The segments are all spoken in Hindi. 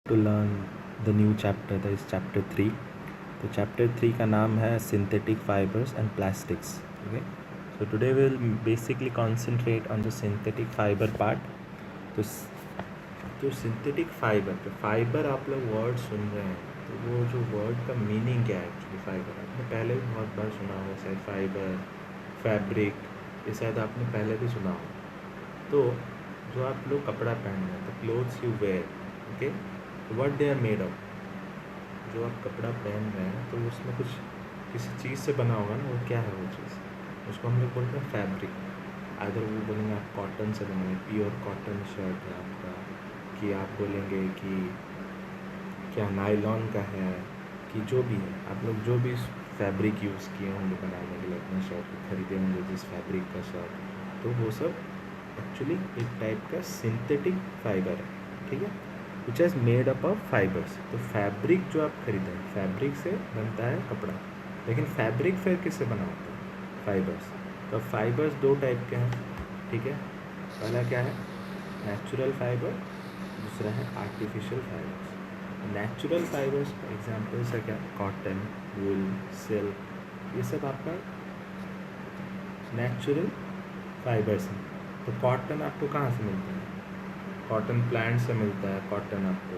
to learn the new chapter, that is chapter 3. तो chapter 3 का नाम है synthetic fibers and plastics. Okay, so today we'll basically concentrate on the synthetic fiber part. तो synthetic fiber, तो fiber आप लोग वर्ड सुन रहे हैं, तो वो जो वर्ड का मीनिंग क्या है एक्चुअली फाइबर, आपने पहले भी बहुत बार सुना होगा शायद फाइबर, फैब्रिक, ये शायद आपने पहले भी सुना होगा. तो जो आप लोग कपड़ा पहन रहे हैं, तो clothes you wear, okay, what they are made of. जो आप कपड़ा पहन रहे हैं तो उसमें कुछ किसी चीज़ से बना होगा ना, वो क्या है वो चीज़, उसको हम लोग बोलते हैं फैब्रिक. अगर वो बोलेंगे आप कॉटन से बनेंगे, प्योर कॉटन शर्ट है आपका, कि आप बोलेंगे कि क्या नायलॉन का है, कि जो भी है आप लोग जो भी फैब्रिक यूज़ किए होंगे बनाने के लिए, अपने शर्ट खरीदे होंगे जिस फैब्रिक का शर्ट, तो वो सब एक्चुअली एक टाइप का सिंथेटिक फाइबर है. ठीक है, which is made up of fibres. तो फैब्रिक जो आप खरीदें, फैब्रिक से बनता है कपड़ा, लेकिन फैब्रिक फिर किससे बना होता है, फाइबर्स. तो फाइबर्स दो टाइप के हैं. ठीक है, पहला क्या है, नेचुरल फाइबर, दूसरा है आर्टिफिशियल फाइबर्स. नेचुरल फाइबर्स का एग्जाम्पल्स है क्या, कॉटन, वूल, सिल्क, ये सब आपका नेचुरल फाइबर्स हैं. तो कॉटन आपको कहाँ से मिलता है, कॉटन प्लांट से मिलता है. कॉटन आपको,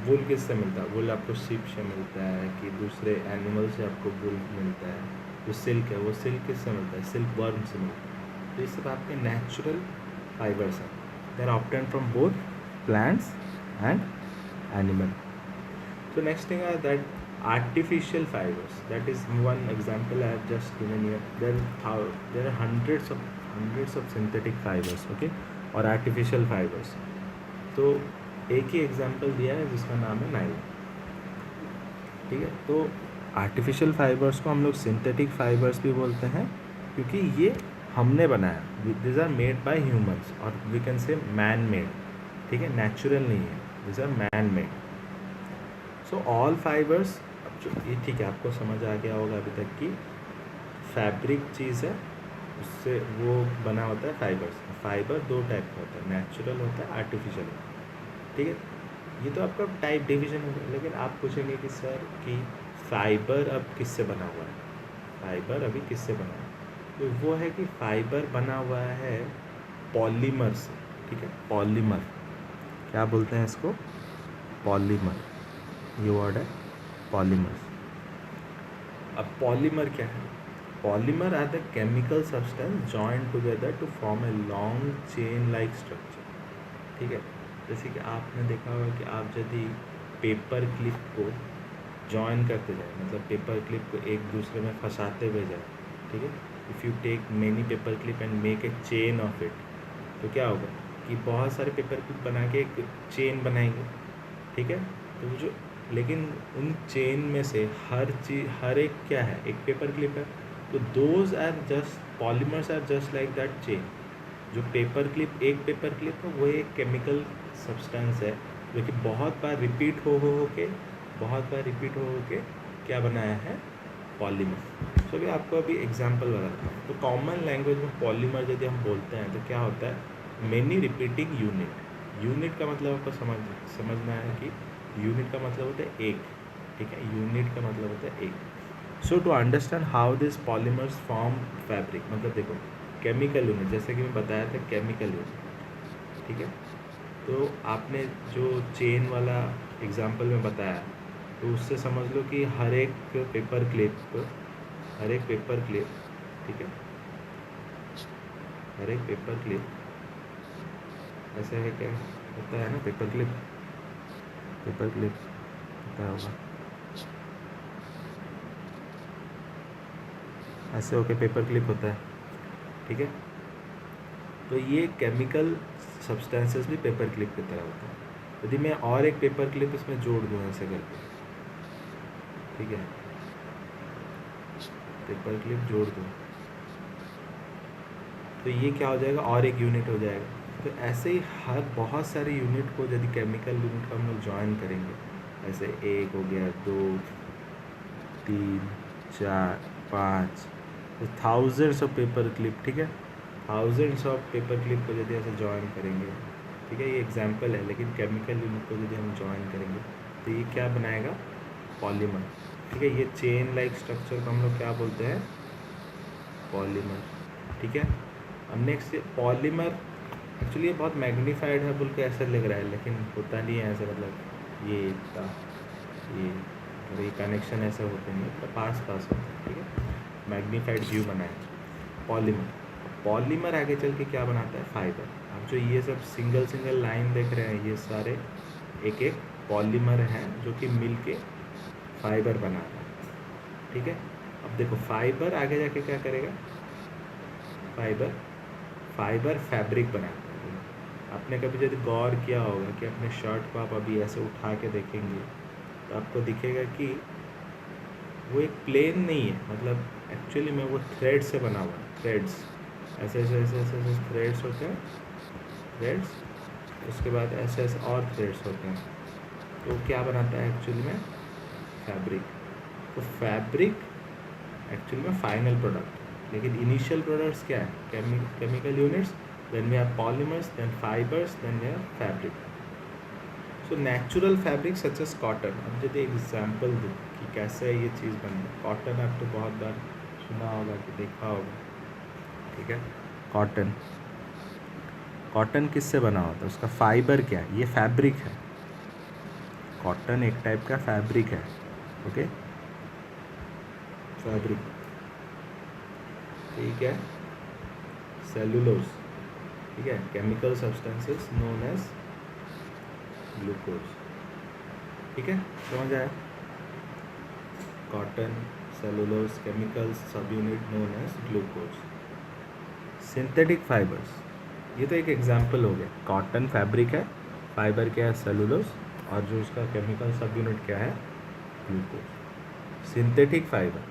वूल किस से मिलता है, वूल आपको शिप से मिलता है, कि दूसरे एनिमल से आपको वूल मिलता है. जो सिल्क है वो सिल्क किस से मिलता है, सिल्क वर्म से मिलता है. तो ये सब आपके नेचुरल फाइबर्स हैं. They are obtained from both plants and animal. So next thing are that artificial fibers. That is one example I have just given here. There are hundreds of synthetic fibers, okay, और artificial fibers. तो एक ही एग्जाम्पल दिया है जिसका नाम है नायलॉन. ठीक है, तो आर्टिफिशियल फाइबर्स को हम लोग सिंथेटिक फाइबर्स भी बोलते हैं, क्योंकि ये हमने बनाया. This are made by humans, और we can say man made. ठीक है, नेचुरल नहीं है, this are man made. So all fibres, ये ठीक है, आपको समझ आ गया होगा अभी तक कि फैब्रिक चीज़ है, उससे वो बना होता है फाइबर्स. फाइबर दो टाइप का होता है, नेचुरल होता है, आर्टिफिशियल होता है. ठीक है, ये तो आपका टाइप डिवीजन हो गया. लेकिन आप पूछेंगे कि सर कि फाइबर अब किससे बना हुआ है, फाइबर अभी किससे बना हुआ है, तो वो है कि फाइबर बना हुआ है पॉलीमर से. ठीक है, पॉलीमर, क्या बोलते हैं इसको, पॉलीमर, ये वर्ड है पॉलीमर्स. अब पॉलीमर क्या है, polymer are the chemical substance joined together to form a long chain like structure. ठीक है, जैसे कि आपने देखा होगा कि आप यदि पेपर क्लिप को जॉइन करते जाए, मतलब पेपर क्लिप को एक दूसरे में फंसाते हुए जाए. ठीक है, if you take many paper clip and make a chain of it, तो क्या होगा कि बहुत सारे पेपर क्लिप बना के एक चेन बनाएंगे. ठीक है, तो जो, लेकिन उन चेन में से हर एक क्या है, एक पेपर क्लिप है. तो those are just polymers, are just like that chain. जो पेपर क्लिप, एक पेपर क्लिप है, वो एक केमिकल सब्सटेंस है जो कि बहुत बार रिपीट हो के क्या बनाया है, पॉलीमर. तो अभी आपको अभी एग्जांपल बताता हूँ. तो कॉमन लैंग्वेज में पॉलीमर यदि हम बोलते हैं तो क्या होता है, मेनी रिपीटिंग यूनिट. यूनिट का मतलब आपको समझना है कि यूनिट का मतलब होता है एक. ठीक है, यूनिट का मतलब होता है एक. So to understand how this polymers form fabric, मतलब देखो केमिकल यूनिट, जैसे कि मैं बताया था केमिकल यूनिट. ठीक है, तो आपने जो चेन वाला एग्जांपल में बताया, तो उससे समझ लो कि हर एक पेपर क्लिप, ठीक है, हर एक पेपर क्लिप ऐसे है, क्या होता है ना, पेपर क्लिप होता होगा ऐसे होके पेपर क्लिप होता है. ठीक है, तो ये केमिकल सब्सटेंसेस भी पेपर क्लिप की तरह होता है. यदि मैं और एक पेपर क्लिप इसमें जोड़ दूँ ऐसे करके, ठीक है, पेपर क्लिप जोड़ दूँ, तो ये क्या हो जाएगा, और एक यूनिट हो जाएगा. तो ऐसे ही हर बहुत सारे यूनिट को यदि केमिकल यूनिट को हम लोग ज्वाइन करेंगे, ऐसे एक हो गया, 2, 3, 4, 5, तो थाउजेंड्स ऑफ पेपर क्लिप. ठीक है, थाउजेंड्स ऑफ पेपर क्लिप को यदि ऐसे ज्वाइन करेंगे, ठीक है, ये एग्जांपल है, लेकिन केमिकल यूनिट को यदि हम ज्वाइन करेंगे तो ये क्या बनाएगा, पॉलीमर। ठीक है, ये चेन लाइक स्ट्रक्चर को हम लोग क्या बोलते हैं, पॉलीमर। ठीक है, अब नेक्स्ट पॉलीमर एक्चुअली ये बहुत मैग्नीफाइड है बोल के ऐसा लग रहा है, लेकिन होता नहीं है ऐसे, मतलब ये इतना ये कनेक्शन ऐसे होते नहीं, मतलब पास पास होते हैं। ठीक है, मैग्नीफाइड व्यू बनाए पॉलीमर। पॉलीमर आगे चल के क्या बनाता है, फाइबर। अब जो ये सब सिंगल सिंगल लाइन देख रहे हैं, ये सारे एक एक पॉलीमर हैं जो कि मिल के फाइबर बना रहा है। ठीक है, अब देखो फाइबर आगे जाके क्या करेगा, फाइबर फैब्रिक बनाता है। आपने कभी यदि गौर किया होगा कि अपने शर्ट को आप अभी ऐसे उठा के देखेंगे तो आपको दिखेगा कि वो एक प्लेन नहीं है, मतलब एक्चुअली में वो थ्रेड से बना हुआ है, थ्रेड्स ऐसे ऐसे ऐसे ऐसे ऐसे थ्रेड्स होते हैं, थ्रेड्स, उसके बाद ऐसे ऐसे और थ्रेड्स होते हैं, तो क्या बनाता है एक्चुअली में, फैब्रिक। तो फैब्रिक एक्चुअली में फाइनल प्रोडक्ट, लेकिन इनिशियल प्रोडक्ट्स क्या है, chemical units, then we have polymers, then fibres, then we have fabric. So natural fabric such as cotton. अब यदि एग्जाम्पल दूँ कि कैसे ये चीज़ बनी है, कॉटन आप तो बहुत बार सुना होगा कि देखा होगा। ठीक है, कॉटन, कॉटन किससे बना होता है, उसका फाइबर क्या है, ये फैब्रिक है। कॉटन एक टाइप का फैब्रिक है। Okay, fabric. ठीक है, सेलुलोज, ठीक है, chemical substances known as glucose. ठीक है, समझ आया, cotton, cellulose, chemicals, subunit known as glucose. Synthetic fibres, ये तो एक एग्जाम्पल हो गया, कॉटन फैब्रिक है, फाइबर क्या है, सेलुलोज, और जो उसका केमिकल सब यूनिट क्या है, glucose. Synthetic fibre,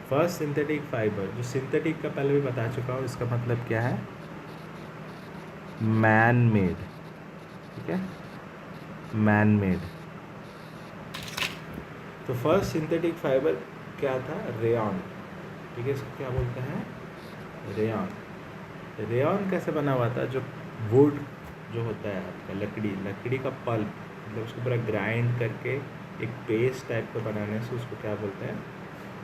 first synthetic fibre, जो सिंथेटिक का पहले भी बता चुका हूँ, इसका मतलब क्या है, मैन मेड। ठीक है, मैन मेड। तो फर्स्ट सिंथेटिक फाइबर क्या था, रेयॉन। ठीक है, इसको क्या बोलते हैं, रेयॉन। रेयॉन कैसे बना हुआ था, जो वुड जो होता है आपका, लकड़ी का पल्प, मतलब उसको पूरा ग्राइंड करके एक पेस्ट टाइप का बनाने से उसको क्या बोलते हैं,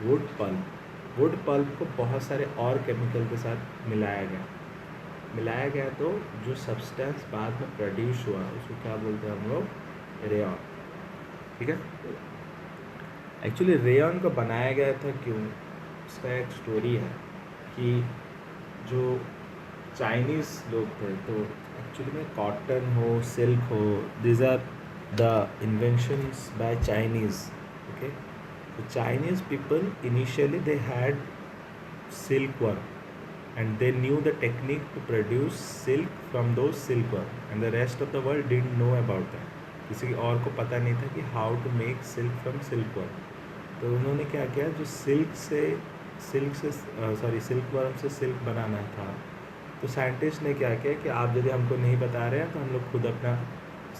वुड पल्प। वुड पल्प को बहुत सारे और केमिकल के साथ मिलाया गया, तो जो सब्सटेंस बाद में प्रोड्यूस हुआ उसको क्या बोलते हैं हम लोग, रेयॉन। ठीक है, एक्चुअली रेयॉन को बनाया गया था क्यों, इसका एक स्टोरी है कि जो चाइनीज़ लोग थे, तो एक्चुअली में कॉटन हो, सिल्क हो, these are the inventions by Chinese. Okay, तो Chinese people initially they had silk worm and they knew the technique to produce silk from those silkworm, and the rest of the world didn't know about that. किसी और को पता नहीं था कि how to make silk from silkworm। तो उन्होंने क्या किया, जो सिल्कवर्म से सिल्क बनाना था, तो साइंटिस्ट ने क्या किया कि आप यदि हमको नहीं बता रहे हैं तो हम लोग खुद अपना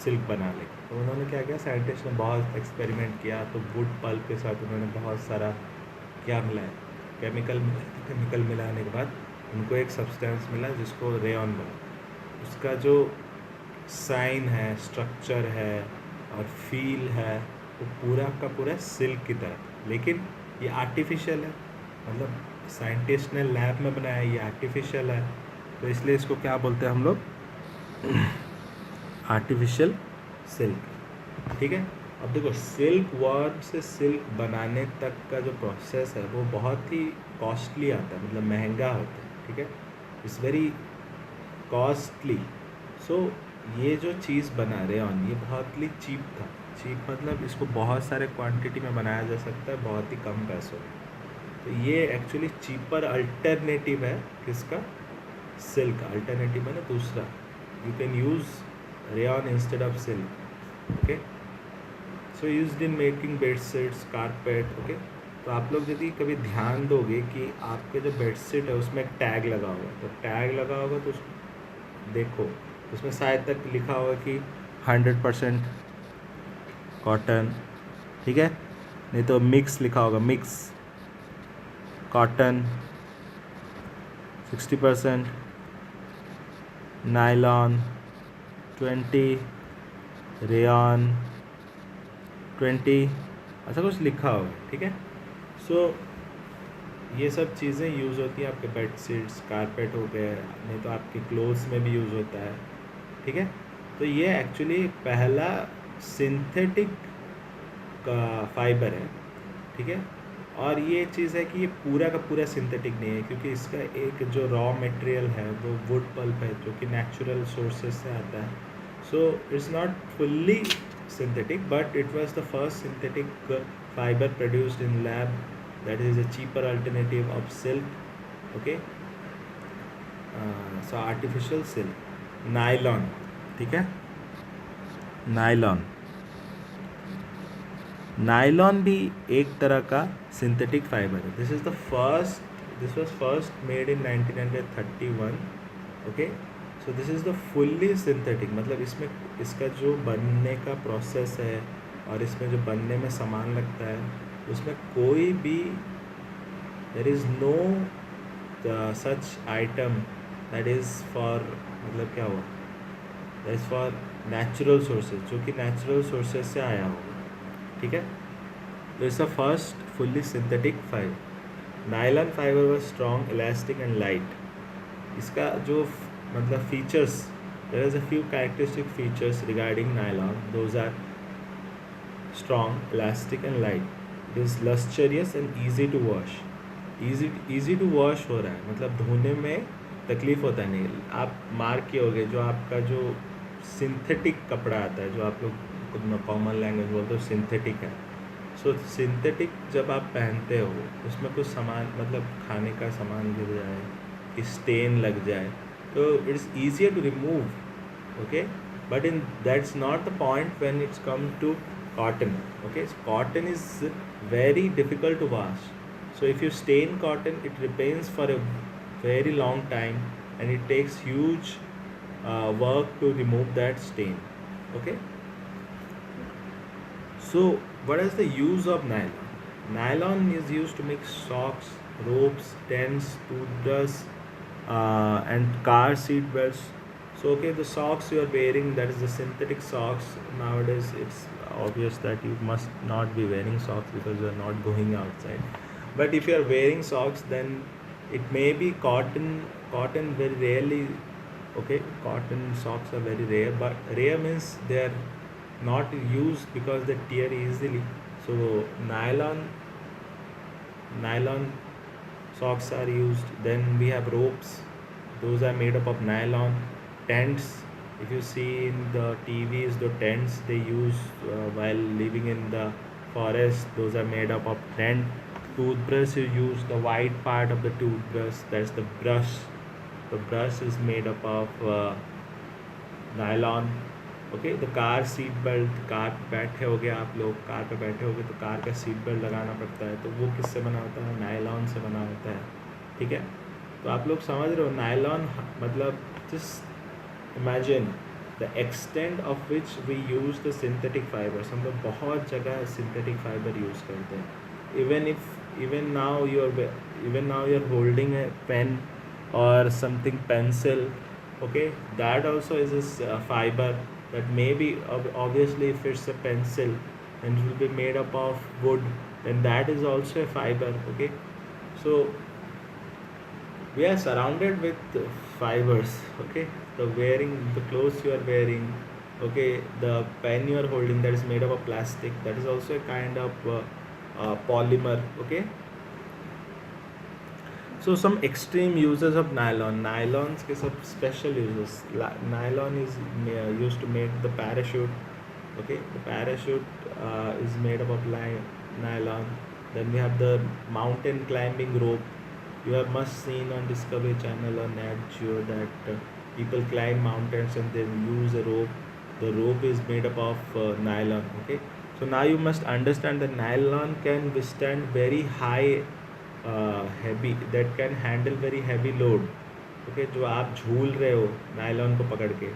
सिल्क बना लेंगे। तो उन्होंने क्या किया, साइंटिस्ट ने बहुत एक्सपेरिमेंट किया, तो वुड पल्प के साथ उन्होंने बहुत सारा क्या मिलाया, केमिकल मिलाया। केमिकल मिलाने के बाद उनको एक सब्सटेंस मिला जिसको रेयॉन बना। उसका जो साइन है, स्ट्रक्चर है और फील है, वो पूरा का पूरा सिल्क की तरह, लेकिन ये आर्टिफिशियल है, मतलब साइंटिस्ट ने लैब में बनाया, ये आर्टिफिशियल है, तो इसलिए इसको क्या बोलते हैं हम लोग, आर्टिफिशियल सिल्क। ठीक है, अब देखो सिल्क वर्म से सिल्क बनाने तक का जो प्रोसेस है वो बहुत ही कॉस्टली आता है, मतलब महंगा होता है। ठीक है, इट्स वेरी कॉस्टली। सो ये जो चीज़ बना रेयॉन, ये बहुत ही चीप था। चीप मतलब इसको बहुत सारे क्वांटिटी में बनाया जा सकता है बहुत ही कम पैसों में। तो ये एक्चुअली चीपर अल्टरनेटिव है किसका, सिल्क। अल्टरनेटिव है ना दूसरा, you can use rayon instead of silk. Okay, so used in making bedsheets, carpet. Okay, तो आप लोग यदि कभी ध्यान दोगे कि आपके जो बेडशीट है उसमें एक टैग लगा होगा, तो टैग लगा होगा तो देखो उसमें शायद तक लिखा होगा कि 100% कॉटन। ठीक है, नहीं तो मिक्स लिखा होगा, मिक्स कॉटन, 60% नायलॉन, 20 रेयॉन, 20, ऐसा कुछ लिखा होगा, ठीक है। सो ये सब चीज़ें यूज़ होती हैं आपके बेड शीट्स, कारपेट हो गए, नहीं तो आपके क्लोथ्स में भी यूज़ होता है, ठीक है। तो ये एक्चुअली पहला सिंथेटिक का फाइबर है, ठीक है। और ये चीज़ है कि ये पूरा का पूरा सिंथेटिक नहीं है, क्योंकि इसका एक जो रॉ मटेरियल है वो वुड पल्प है, जो कि नेचुरल सोर्सेज से आता है। So it's not fully synthetic, but it was the first synthetic fiber produced in lab, that is a cheaper alternative of silk, okay. So artificial silk, nylon, ठीक है। नायलॉन, नायलॉन भी एक तरह का सिंथेटिक फाइबर है। This was first made in 1931, okay. So this is the fully synthetic, मतलब इसमें इसका जो बनने का प्रोसेस है और इसमें जो बनने में सामान लगता है, उसमें कोई भी there is no such item that is for, मतलब क्या हुआ, that is for natural sources, जो कि नेचुरल सोर्सेज से आया होगा, ठीक है। तो it's a first fully synthetic fibre. Nylon fibre was strong, elastic and light. इसका जो मतलब features, there is a few characteristic features regarding nylon, those are strong, elastic and light. It is lustrous and easy to wash. Easy to wash हो रहा है, मतलब धोने में तकलीफ़ होता नहीं। आप मार्क किए होगे, जो आपका जो सिंथेटिक कपड़ा आता है, जो आप लोग कॉमन लैंग्वेज बोलते हो सिंथेटिक है। सो सिंथेटिक जब आप पहनते हो, उसमें कुछ सामान, मतलब खाने का सामान गिर जाए कि स्टेन लग जाए, तो it's easier to remove, okay. But in that's not the point when it's come to cotton, okay. Cotton is very difficult to wash. So if you stain cotton, it remains for a very long time, and it takes huge work to remove that stain, okay. So what is the use of nylon? Nylon is used to make socks, ropes, tents, toothbrush, and car seat belts. So okay, the socks you are wearing, that is the synthetic socks. Nowadays it's obvious that you must not be wearing socks because you are not going outside. But if you are wearing socks, then it may be cotton very rarely, okay. Cotton socks are very rare, but rare means they are not used because they tear easily. So nylon socks are used. Then we have ropes, those are made up of nylon. Tents, if you see in the TVs, the tents they use while living in the forest, those are made up of tent. Toothbrush, you use the white part of the toothbrush, that's the brush. The brush is made up of nylon, okay. The car seat belt, car पे बैठे होगे आप लोग, कार पे बैठे होगे तो कार का सीट बेल्ट लगाना पड़ता है, तो वो किससे बना होता है? नायलॉन से बना होता है, ठीक है। तो आप लोग समझ रहे हो नायलॉन, मतलब just imagine the extent of which we use the synthetic fibres. हम लोग बहुत जगह सिंथेटिक फाइबर यूज़ करते हैं। even now you are holding a pen or something pencil, okay, that also is a fiber, that maybe obviously if it's a pencil and it will be made up of wood, then that is also a fiber, okay. So we are surrounded with fibers, okay. The clothes you are wearing, okay, the pen you are holding, that is made up of plastic, that is also a kind of polymer, okay. So some extreme uses of nylons के सब special uses. Nylon is used to make the parachute, okay. The parachute is made up of nylon. Then we have the mountain climbing rope. You have must seen on Discovery Channel or Nat Geo that people climb mountains and they use a rope. The rope is made up of nylon, okay. So now you must understand that nylon can withstand very high heavy, that can handle very heavy load, okay. जो आप झूल रहे हो नायलॉन को पकड़ के,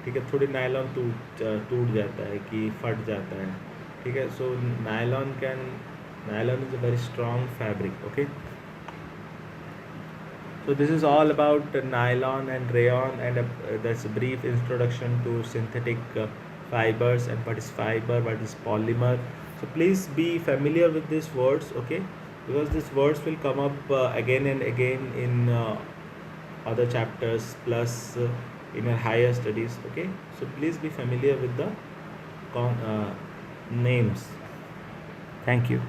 ठीक है, थोड़ी नायलॉन टूट जाता है कि फट जाता है, ठीक है. So nylon is a very strong fabric, okay. So this is all about nylon and rayon, and that's a brief introduction to synthetic fibers and what is fiber, what is polymer. So please be familiar with these words, okay, because these words will come up again and again in other chapters, plus in your higher studies, okay. So please be familiar with the names. Thank you.